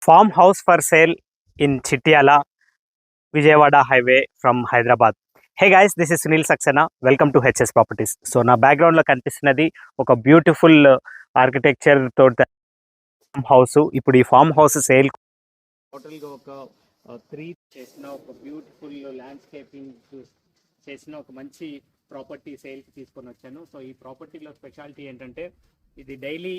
Farm house for sale in Chittiala, Vijayawada Highway from Hyderabad. Hey guys, this is Sunil Saxena. Welcome to HS Properties. So నా background లో కనిపిస్తున్నది ఒక beautiful architecture తోటి farm house. ఇప్పుడు ఈ farm house sale total గా ఒక 3 చేసిన ఒక బ్యూటిఫుల్ ల్యాండ్స్కేపింగ్ చేసిన ఒక మంచి ప్రాపర్టీ సేల్ కి తీసుకొని వచ్చాను. సో ఈ ప్రాపర్టీలో స్పెషాలిటీ ఏంటంటే ఇది డైలీ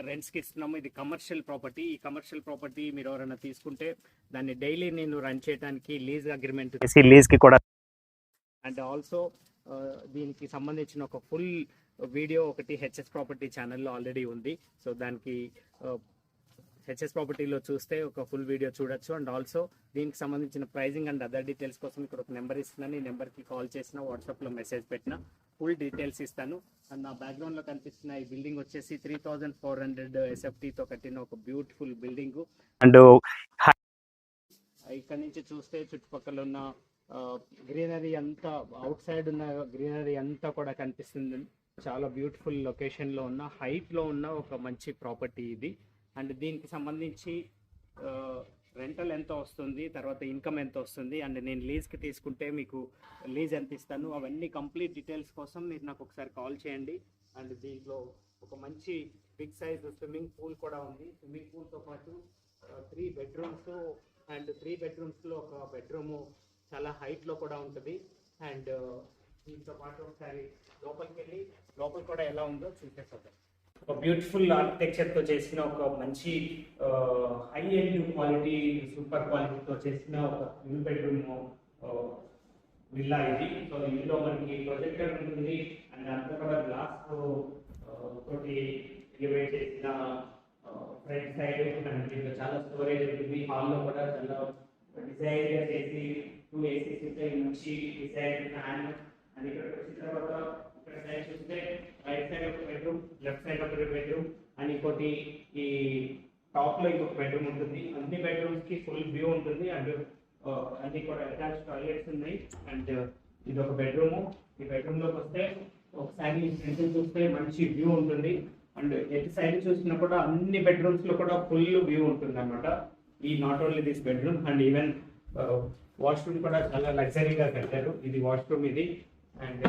రెంట్స్కి ఇస్తున్నాము. ఇది కమర్షియల్ ప్రాపర్టీ. ఈ కమర్షియల్ ప్రాపర్టీ మీరు ఎవరైనా తీసుకుంటే దాన్ని డైలీ నేను రన్ చేయడానికి లీజ్ అగ్రిమెంట్ చేసి లీజ్కి కూడా అండ్ ఆల్సో దీనికి సంబంధించిన ఒక ఫుల్ వీడియో ఒకటి హెచ్ఎస్ ప్రాపర్టీ ఛానల్లో ఆల్రెడీ ఉంది. సో దానికి హెచ్ఎస్ ప్రాపర్టీలో చూస్తే ఒక ఫుల్ వీడియో చూడొచ్చు. అండ్ ఆల్సో దీనికి సంబంధించిన ప్రైజింగ్ అండ్ అదర్ డీటెయిల్స్ కోసం ఇక్కడ ఒక నెంబర్ ఇస్తున్నాను. ఈ నెంబర్కి కాల్ చేసిన వాట్సాప్లో మెసేజ్ పెట్టిన ఫుల్ డీటెయిల్స్ ఇస్తాను. అండ్ నా బ్యాక్గ్రౌండ్లో కనిపిస్తున్న ఈ బిల్డింగ్ వచ్చేసి 3400 SFTతో కట్టిన ఒక బ్యూటిఫుల్ బిల్డింగ్. అండ్ ఇక్కడ నుంచి చూస్తే చుట్టుపక్కల ఉన్న గ్రీనరీ అంతా, అవుట్ సైడ్ ఉన్న గ్రీనరీ అంతా కూడా కనిపిస్తుంది. చాలా బ్యూటిఫుల్ లొకేషన్లో ఉన్న, హైట్లో ఉన్న ఒక మంచి ప్రాపర్టీ ఇది. అండ్ దీనికి సంబంధించి రెంటల్ ఎంత వస్తుంది, తర్వాత ఇన్కమ్ ఎంత వస్తుంది, అండ్ నేను లీజ్కి తీసుకుంటే మీకు లీజ్ ఎంత ఇస్తాను, అవన్నీ కంప్లీట్ డీటెయిల్స్ కోసం మీరు నాకు ఒకసారి కాల్ చేయండి. అండ్ దీంట్లో ఒక మంచి బిగ్ సైజ్ స్విమ్మింగ్ పూల్ కూడా ఉంది. స్విమ్మింగ్ పూల్తో పాటు 3 బెడ్రూమ్స్ అండ్ 3 బెడ్రూమ్స్లో ఒక బెడ్రూము చాలా హైట్లో కూడా ఉంటుంది. అండ్ దీంతో పాటు ఒకసారి లోపలికి వెళ్ళి లోపల కూడా ఎలా ఉందో చూసేస్తాం. ఒక బ్యూటిఫుల్ ఆర్కిటెక్చర్తో చేసిన ఒక మంచి హై ఎండ్ క్వాలిటీ, సూపర్ క్వాలిటీతో చేసిన ఒక 2 బెడ్రూమ్ విల్లా ఇది. సో ఇందులో మనకి ప్రొజెక్టర్ ఉంటుంది అండ్ అంతా కూడా గ్లాస్ తోటి ఎలివేట్ చేసిన ఫ్రంట్ సైడ్. అండ్ దీంట్లో చాలా స్టోరేజ్ ఉంటుంది. హాల్లో కూడా చాలా డిజైన్గా చేసి 2 ACs ఉంటాయి, మంచి డిజైన్ ఫ్యాన్. అండ్ ఇక్కడ వచ్చిన తర్వాత ఇక్కడ సైడ్ చూస్తే రైట్ సైడ్ ఒక బెడ్రూమ్, లెఫ్ట్ సైడ్ ఒక బెడ్రూమ్ అండ్ ఇంకోటి ఈ టాప్ లో ఇంకొక బెడ్రూమ్ ఉంటుంది. అన్ని బెడ్రూమ్స్ కి ఫుల్ వ్యూ ఉంటుంది. అండ్ అన్ని కూడా అటాచ్ టాయిలెట్స్ ఉన్నాయి. అండ్ ఇది ఒక బెడ్రూమ్. ఈ బెడ్రూమ్ లోకి వస్తే ఒకసారి ఫ్రంట్ చూస్తే మంచి వ్యూ ఉంటుంది. అండ్ ఎటు సైడ్ చూసినా కూడా అన్ని బెడ్రూమ్స్ లో కూడా ఫుల్ వ్యూ ఉంటుంది అనమాట. ఈ not only this bedroom and even washroom కూడా చాలా లగ్జరీగా కట్టారు. ఇది వాష్రూమ్ ఇది. అండ్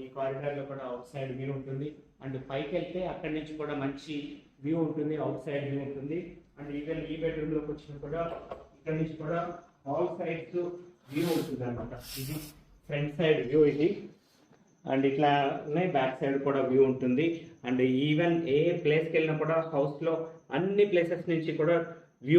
ఈ కారిడార్ లో కూడా అవుట్ సైడ్ వ్యూ ఉంటుంది. అండ్ పైకి వెళ్తే అక్కడి నుంచి కూడా మంచి వ్యూ ఉంటుంది, అవుట్ సైడ్ వ్యూ ఉంటుంది. అండ్ ఈవెన్ ఈ బెడ్రూమ్ లోకి వచ్చిన కూడా ఇక్కడ నుంచి కూడా ఆల్ సైడ్స్ వ్యూ ఉంటుంది అనమాట. ఇది ఫ్రంట్ సైడ్ వ్యూ ఇది. అండ్ ఇట్లానే బ్యాక్ సైడ్ కూడా వ్యూ ఉంటుంది. అండ్ ఈవెన్ ఏ ప్లేస్కి వెళ్ళినా కూడా హౌస్లో అన్ని ప్లేసెస్ నుంచి కూడా